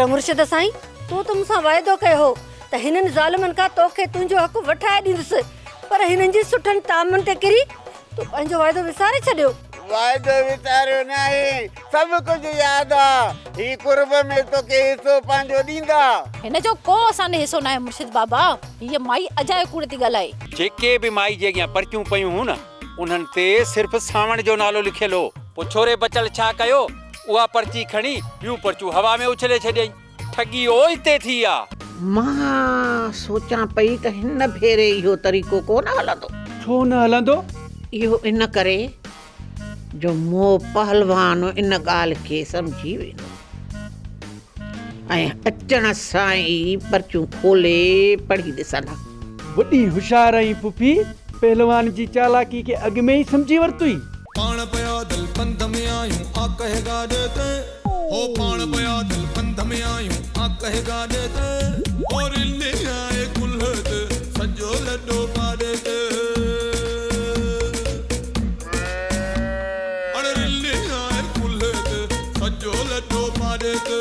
पर मुर्शिद साईं, तूं त मूंसां वाइदो कयो हो त हिननि ज़ालिमनि खां तोखे तुंहिंजो हक़ वठाए ॾींदुसि, पर हिननि जी सुठनि तामनि ते किरी तूं पंहिंजो वाइदो विसारे छॾियो। वाइदो विसारियो नाहे, सभु कुझु यादि आहे। ही कुर्ब में तोखे हिसो पंहिंजो ॾींदा। हिन जो को असांखे हिसो न आहे मुर्शिद बाबा। हीअ माई अजाए कूड़ थी ॻाल्हाए। जेके बि माई जे अॻियां पर्चियूं पयूं हुन उन्हनि ते सिर्फ़ु सावण जो नालो लिखियलु हो। पोइ छोरे बचल छा कयो, उहा पर्ची खणी ॿियूं पर्चियूं हवा में उछले छॾियईं। ठगी ओई ते थी आहे। मां सोचां पई त हिन भेरे इहो तरीक़ो कोन हलंदो। छो न हलंदो? इहो इन करे जो मो पहलवान इन ॻाल्हि खे सम्झी वेंदो ऐं अचण सां ई पर्चियूं खोले पढ़ी ॾिसंदा। वॾी होशियार आई पुफी, पहलवान जी चालाकी खे अॻ में ई सम्झी वरितुई। पाण पया दिल पंध में आयूं आ कहेगा देते हो, पाण पया दिल पंध में आयूं आ कहेगा देते और ले आए कुल्हत सजो लड्डो पा देते। अरे ले आए कुल्हत सजो लड्डो पा देते।